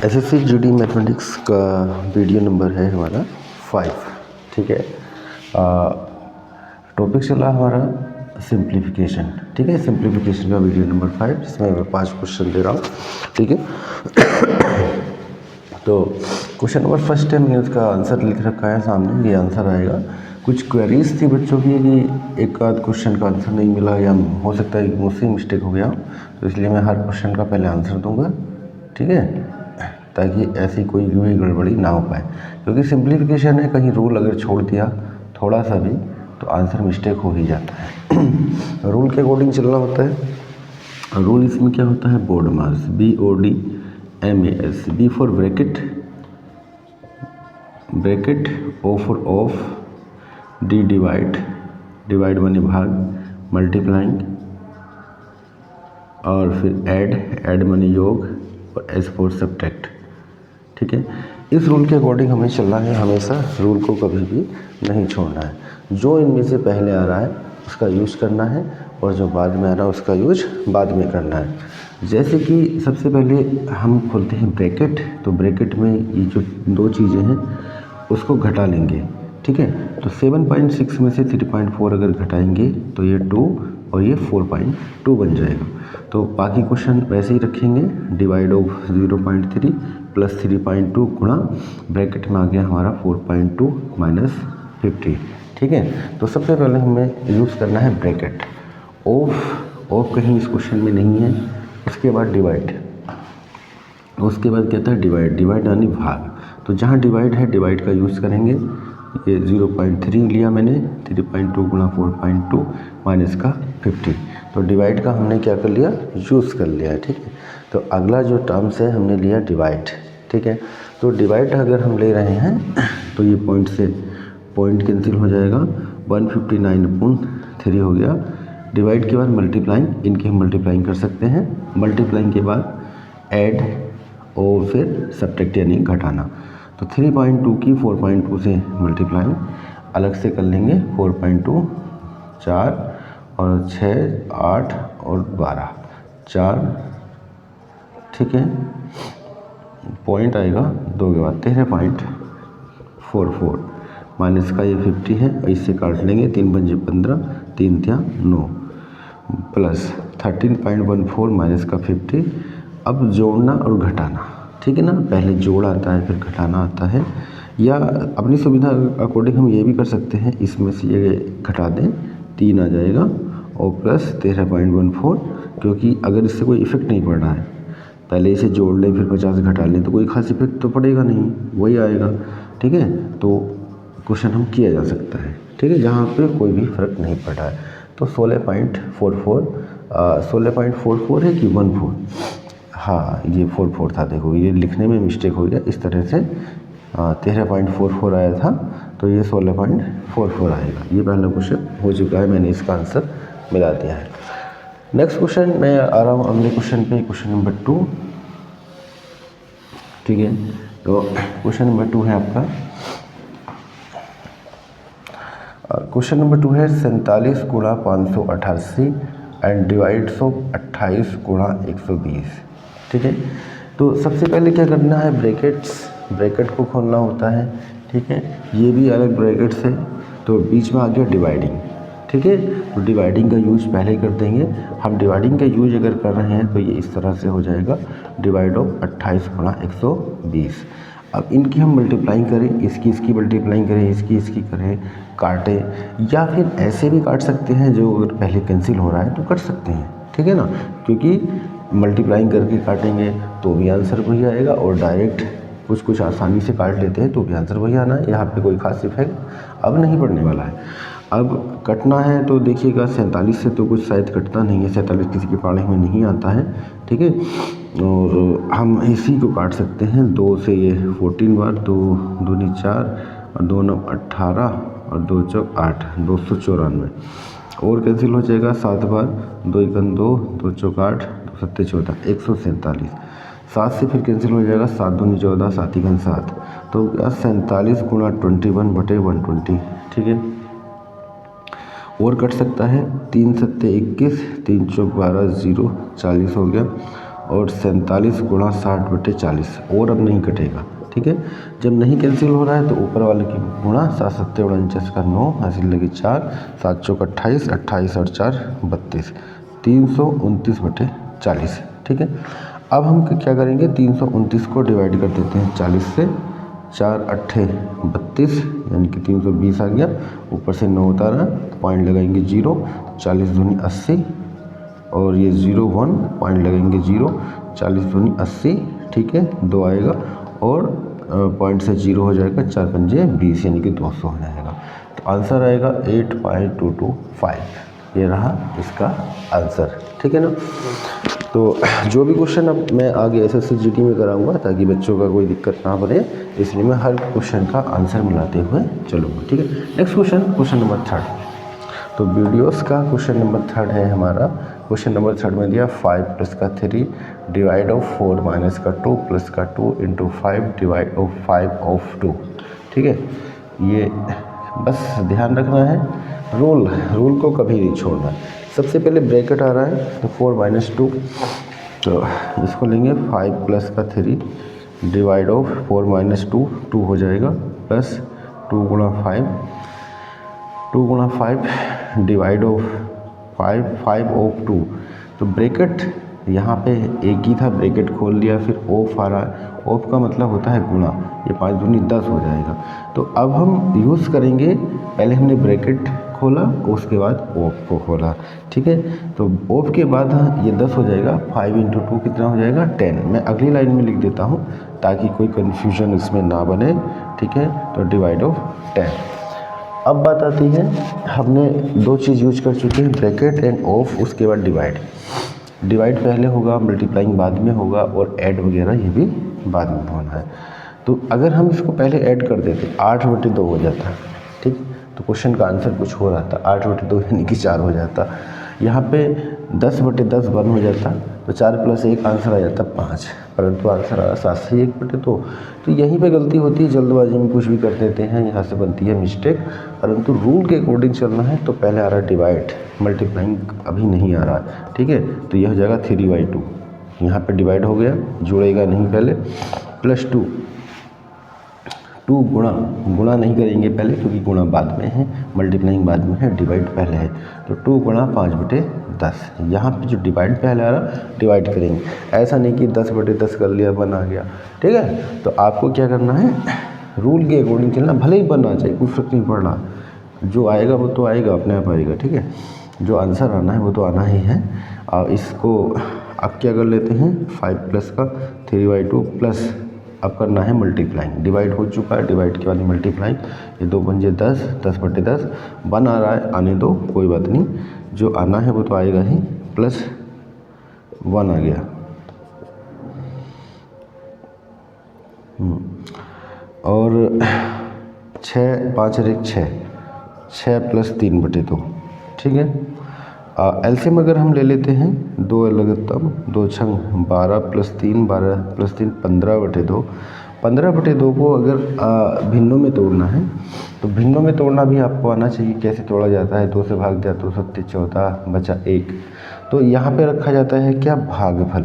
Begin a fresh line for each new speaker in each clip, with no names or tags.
SSC GD mathematics का video number है हमारा 5। ठीक है, टॉपिक चला हमारा सिंप्लीफिकेशन। ठीक है, सिंप्लीफिकेशन का वीडियो नंबर 5, जिसमें मैं 5 क्वेश्चन दे रहा हूँ। ठीक है, तो क्वेश्चन नंबर फर्स्ट है, मैंने उसका आंसर लिख रखा है सामने, ये आंसर आएगा। कुछ क्वेरीज थी बच्चों की कि एक आध क्वेश्चन का आंसर नहीं मिला, या हो सकता है कि मुझसे मिस्टेक हो गया, तो इसलिए मैं हर क्वेश्चन का पहले आंसर दूंगा। ठीक है, ताकि ऐसी कोई भी गड़बड़ी ना हो पाए, क्योंकि सिंप्लीफिकेशन है, कहीं रूल अगर छोड़ दिया थोड़ा सा भी तो आंसर मिस्टेक हो ही जाता है। रूल के अकॉर्डिंग चलना होता है। रूल इसमें क्या होता है, board mass, BODMAS, B for bracket, O for of, D divide माने भाग, मल्टीप्लाइंग, और फिर ऐड माने योग, और S फॉर सब्ट्रैक्ट। ठीक है, इस रूल के अकॉर्डिंग हमें चलना है, हमेशा रूल को कभी भी नहीं छोड़ना है। जो इनमें से पहले आ रहा है उसका यूज करना है, और जो बाद में आ रहा है उसका यूज बाद में करना है। जैसे कि सबसे पहले हम खोलते हैं ब्रैकेट, तो ब्रैकेट में ये जो दो चीज़ें हैं उसको घटा लेंगे। ठीक है, तो 7.6 में से 3.4 अगर घटाएंगे तो ये 2 और ये 4.2 बन जाएगा। तो बाकी क्वेश्चन वैसे ही रखेंगे, डिवाइड ऑफ 0.3 प्लस 3.2 गुणा ब्रैकेट में आ गया हमारा 4.2 माइनस 50। ठीक है, तो सबसे पहले हमें यूज़ करना है ब्रैकेट। ऑफ कहीं इस क्वेश्चन में नहीं है। उसके बाद डिवाइड, उसके बाद कहता है डिवाइड यानी भाग, तो जहाँ डिवाइड है डिवाइड का यूज़ करेंगे। ये 0.3 लिया मैंने, 3.2 गुणा 4.2 माइनस का 50, तो डिवाइड का हमने क्या कर लिया, यूज़ कर लिया। ठीक है, तो अगला जो टर्म्स है हमने लिया डिवाइड। ठीक है, तो डिवाइड अगर हम ले रहे हैं तो ये पॉइंट से पॉइंट कैंसिल हो जाएगा, 159/3 हो गया। डिवाइड के बाद मल्टीप्लाइंग, इनके हम मल्टीप्लाइंग कर सकते हैं। मल्टीप्लाइंग के बाद ऐड और फिर सब्ट्रैक्ट यानी घटाना, तो 3.2 की 4.2 से मल्टीप्लाइंग अलग से कर लेंगे। 4.2 4 और 6 8 और 12 4। ठीक है, पॉइंट आएगा 2 के बाद 13.44 माइनस का ये 50 है, इससे काट लेंगे, 3 पंजे 15, 3 तिया 9 प्लस 13.14 माइनस का 50। अब जोड़ना और घटाना, ठीक है ना, पहले जोड़ आता है फिर घटाना आता है, या अपनी सुविधा अकॉर्डिंग हम ये भी कर सकते हैं, इसमें से ये घटा दें 3 आ जाएगा और प्लस 13.14, क्योंकि अगर इससे कोई इफेक्ट नहीं पड़ रहा है, पहले इसे जोड़ लें फिर 50 घटा लें तो कोई खास इफेक्ट तो पड़ेगा नहीं, वही आएगा। ठीक है, तो क्वेश्चन हम किया जा सकता है। ठीक है, जहाँ पे कोई भी फर्क नहीं पड़ रहा है, तो 16.44 है कि 14, हाँ ये 44 था, देखो ये लिखने में मिस्टेक हो गया, इस तरह से 13.44 आया था, तो ये 16.44 आएगा। ये पहला क्वेश्चन हो चुका है, मैंने इसका आंसर मिला दिया है। नेक्स्ट क्वेश्चन मैं आ रहा हूँ अगले क्वेश्चन पे, क्वेश्चन नंबर 2। ठीक है, तो क्वेश्चन नंबर 2 है आपका, क्वेश्चन नंबर 2 है 47 गुणा 588 एंड डिवाइड्स ऑफ 28 गुणा 120। ठीक है, तो सबसे पहले क्या करना है, ब्रैकेट को खोलना होता है। ठीक है, ये भी अलग ब्रैकेट्स है, तो बीच में आ गया डिवाइडिंग। ठीक है, तो डिवाइडिंग का यूज पहले कर देंगे हम। डिवाइडिंग का यूज अगर कर रहे हैं तो ये इस तरह से हो जाएगा, डिवाइड ऑफ 28 गुणा 120। अब इनकी हम मल्टीप्लाइंग करें, इसकी मल्टीप्लाइंग करें, इसकी करें, काटें, या फिर ऐसे भी काट सकते हैं, जो अगर पहले कैंसिल हो रहा है तो कर सकते हैं। ठीक है ना, क्योंकि मल्टीप्लाइंग करके काटेंगे तो भी आंसर वही आएगा, और डायरेक्ट कुछ आसानी से काट लेते हैं तो भी आंसर वही आना है। यहाँ पे कोई खास इफेक्ट अब नहीं पड़ने वाला है। अब कटना है तो देखिएगा, 47 से तो कुछ शायद कटता नहीं है, 47 किसी के पढ़ाई में नहीं आता है। ठीक है, और हम इसी को काट सकते हैं, 2 से ये 14 बार, 2 दूनी 4 और 2 9 18 और 2 चौक 8, 294, और कैंसिल हो जाएगा 7 बार, 2 1 2, 2 चौक 8, 2 7 14, 147। 7 से फिर कैंसिल हो जाएगा, 7 दूनी 14, 7 1 7, तो 47 गुणा 21/120। ठीक है, और कट सकता है, 3 7 21, 3 चौक 12, 0 40 हो गया, और 47 गुणा 60/40 और अब नहीं कटेगा, ठीक है। जब नहीं कैंसिल हो रहा है तो ऊपर वाले की गुणा 7 7 49 का 9 हासिल लगे 4 7 चौक 28 28 और 4 32 329/40, ठीक है। अब हम क्या करेंगे 329 को डिवाइड कर देते हैं 40 से, 4 8 32 यानी कि 320 आ गया, ऊपर से 9 उतारा, पॉइंट लगाएंगे 0, 40 दूनी 80 और ये 0 1 पॉइंट लगाएंगे 0, 40 दूनी 80, ठीक है, 2 आएगा और पॉइंट से 0 हो जाएगा, 4 पंजे 20 यानी कि 200 हो जाएगा। तो आंसर आएगा 8.225, ये रहा इसका आंसर, ठीक है ना। तो जो भी क्वेश्चन अब मैं आगे SSC GT में कराऊंगा ताकि बच्चों का कोई दिक्कत ना बने, इसलिए मैं हर क्वेश्चन का आंसर मिलाते हुए चलूँगा, ठीक है। Next question number 3। तो वीडियोस का क्वेश्चन नंबर 3 है हमारा। क्वेश्चन नंबर 3 में दिया 5 + का 3 डिवाइड ऑफ 4 - का 2 + का 2 × 5 डिवाइड ऑफ 5 ऑफ 2, ठीक है। ये बस ध्यान रखना है, रूल को कभी नहीं छोड़ना। सबसे पहले ब्रैकेट आ रहा है तो 4 - 2, तो इसको लेंगे 5 + का 3 डिवाइड ऑफ 4 - 2, 2 हो जाएगा, प्लस 2 × 5, 2 × 5 डिवाइड ऑफ 5 ऑफ 2। तो ब्रैकेट यहाँ पे एक ही था, ब्रैकेट खोल लिया, फिर ऑफ आ रहा है, ऑफ का मतलब होता है गुणा, ये 5 दूनी 10 हो जाएगा। तो अब हम यूज़ करेंगे, पहले हमने ब्रैकेट खोला उसके बाद ऑफ को खोला, ठीक है। तो ऑफ के बाद ये 10 हो जाएगा, 5 × 2 कितना हो जाएगा 10। मैं अगली लाइन में लिख देता हूँ ताकि कोई कन्फ्यूजन इसमें ना बने, ठीक है। तो डिवाइड ऑफ 10। अब बात आती है, हमने दो चीज़ यूज कर चुके हैं, ब्रैकेट एंड ऑफ, उसके बाद डिवाइड पहले होगा, मल्टीप्लाइंग बाद में होगा और ऐड वगैरह ये भी बाद में होना है। तो अगर हम इसको पहले ऐड कर देते 8/2 हो जाता, ठीक, तो क्वेश्चन का आंसर कुछ हो रहा था, 8/2 यानी कि 4 हो जाता। यहाँ पे 10/10 1 हो जाता, तो 4 + 1 आंसर आ जाता 5, परंतु आंसर आ रहा 7 से 1/2। तो यहीं पे गलती होती है, जल्दबाजी में कुछ भी कर देते हैं, यहाँ से बनती है मिस्टेक। परंतु रूल के अकॉर्डिंग चलना है, तो पहले आ रहा है डिवाइड, मल्टीप्लाइंग अभी नहीं आ रहा, ठीक है। तो यह हो जाएगा 3/2, यहाँ पे डिवाइड हो गया, जुड़ेगा नहीं पहले, प्लस 2 गुणा नहीं करेंगे पहले क्योंकि गुणा बाद में है, मल्टीप्लाइंग बाद में है, डिवाइड पहले है। तो 2 × 5/10, यहाँ पे जो डिवाइड पहले आ रहा डिवाइड करेंगे, ऐसा नहीं कि 10/10 कर लिया 1 आ गया, ठीक है। तो आपको क्या करना है, रूल के अकॉर्डिंग चलना, भले ही बनना चाहिए, कुछ फर्क नहीं पड़ रहा, जो आएगा वो तो आएगा, अपने आप आएगा, ठीक है। जो आंसर आना है वो तो आना ही है। और इसको अब क्या कर लेते हैं, 5 + का 3/2 प्लस अब करना है मल्टीप्लाइंग, डिवाइड हो चुका है, डिवाइड के बाद मल्टीप्लाइंग, ये 2 पंजे 10, 10/10 1 आ रहा है, आने दो, कोई बात नहीं, जो आना है वो तो आएगा ही, प्लस 1 आ गया। और 6 5 और 1 6 + 3/2, ठीक है। एलसीएम अगर हम ले लेते हैं, 2 लघुत्तम 2 छंग 12 + 3 12 + 3 15/2, 15/2 को अगर भिन्नों में तोड़ना है तो भिन्नों में तोड़ना भी आपको आना चाहिए, कैसे तोड़ा जाता है। 2 से भाग दिया, 2 7 14 बचा 1। तो यहाँ पे रखा जाता है क्या, भागफल,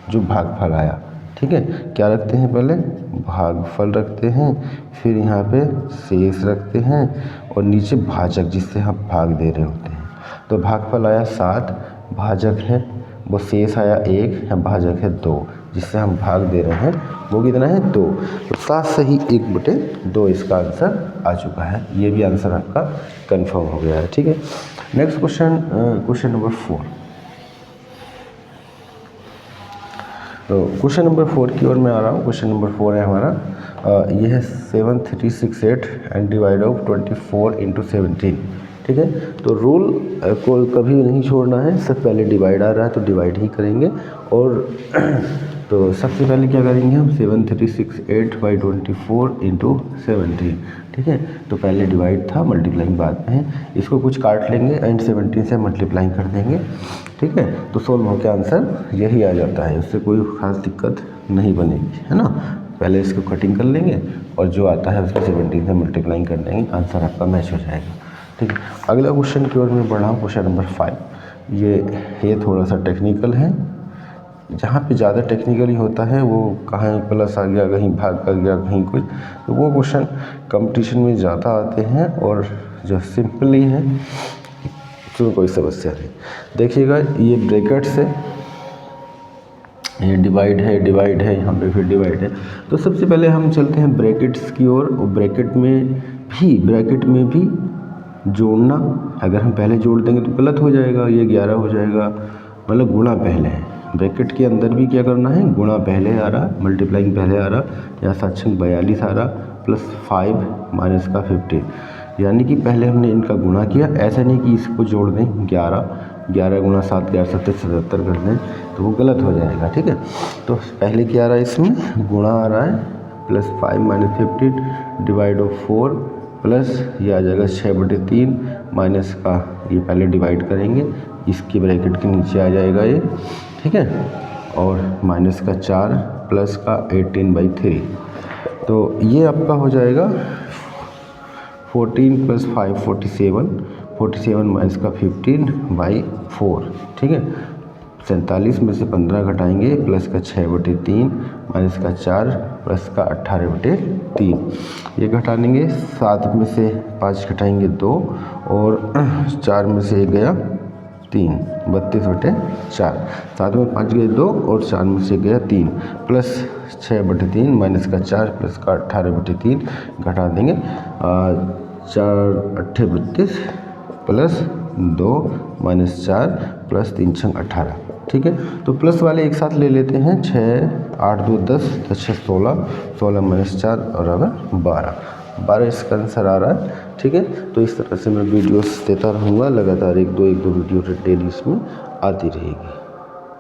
जो भागफल आया, ठीक है। क्या रखते हैं, पहले भागफल रखते हैं, फिर यहाँ पे शेष रखते हैं और नीचे भाजक जिससे हम भाग दे रहे होते हैं। तो भागफल आया 7, भाजक है वो शेष आया 1, या भाजक है 2 जिससे हम भाग दे रहे हैं, वो कितना है 2। तो 7 से ही 1/2 इसका आंसर आ चुका है। ये भी आंसर आपका कंफर्म हो गया है, ठीक है। Next question number 4। तो क्वेश्चन नंबर 4 की ओर मैं आ रहा हूँ। क्वेश्चन नंबर 4 है हमारा, ये है 7368 एंड डिवाइड ऑफ 24 × 17, ठीक है। तो रूल को कभी नहीं छोड़ना है, सबसे पहले डिवाइड आ रहा है तो डिवाइड ही करेंगे। और तो सबसे पहले क्या करेंगे हम, 7368/24 × 17, ठीक है। तो पहले डिवाइड था, मल्टीप्लाइंग बाद में है, इसको कुछ काट लेंगे एंड 17 से मल्टीप्लाइंग कर देंगे, ठीक है। तो सोल्व होकर आंसर यही आ जाता है, उससे कोई ख़ास दिक्कत नहीं बनेगी, है ना। पहले इसको कटिंग कर लेंगे और जो आता है उसको 17 से मल्टीप्लाइंग कर देंगे, आंसर आपका मैच हो जाएगा, ठीक है। अगला क्वेश्चन की ओर मैं बढ़ रहा हूँ, क्वेश्चन नंबर 5। ये थोड़ा सा टेक्निकल है, जहाँ पे ज़्यादा टेक्निकली होता है वो कहाँ प्लस आ गया, कहीं भाग आ गया, कहीं कुछ, तो वो क्वेश्चन कंपटीशन में ज़्यादा आते हैं। और जो सिंपली है उसमें कोई समस्या नहीं। देखिएगा ये ब्रैकेट से ये डिवाइड है, यहाँ पे फिर डिवाइड है। तो सबसे पहले हम चलते हैं ब्रैकेट्स की ओर। ब्रैकेट में भी जोड़ना, अगर हम पहले जोड़ देंगे तो गलत हो जाएगा, ये 11 हो जाएगा, मतलब गुणा पहले है। ब्रैकेट के अंदर भी क्या करना है, गुणा पहले आ रहा, मल्टीप्लाइंग पहले आ रहा, यहाँ 7 42 आ रहा, प्लस 5 माइनस का 15, यानी कि पहले हमने इनका गुणा किया। ऐसा नहीं कि इसको जोड़ दें 11 गुणा 7 11 7 77 कर दें, तो वो गलत हो जाएगा। ठीक है, तो पहले क्या आ रहा है, इसमें गुणा आ रहा है, plus 5 minus 15 divide of 4, plus ये आ जाएगा 6/3 माइनस का, ये पहले डिवाइड करेंगे, इसकी ब्रैकेट के नीचे आ जाएगा ये। ठीक है, और माइनस का 4 प्लस का 18/3, तो ये आपका हो जाएगा 14 प्लस 5 47 माइनस का 15/4। ठीक है, 47 में से 15 घटाएंगे, प्लस का 6/3 माइनस का 4 प्लस का 18/3, ये घटा देंगे। 7 में से 5 घटाएंगे 2, और 4 में से 1 गया 3, 32/4। 7 में 5 गए 2, और 4 में से गया 3, प्लस 6/3 माइनस का 4 प्लस का 18/3 घटा देंगे, 4 8 32 प्लस 2 माइनस 4 प्लस 3 6 18। ठीक है, तो प्लस वाले एक साथ ले लेते हैं, 6 8 2 10 6 16 माइनस 4 और अब 12 इसका आंसर आ रहा है। ठीक है, तो इस तरह से मैं वीडियोस देता रहूँगा लगातार, एक दो वीडियो डेली इसमें आती रहेगी।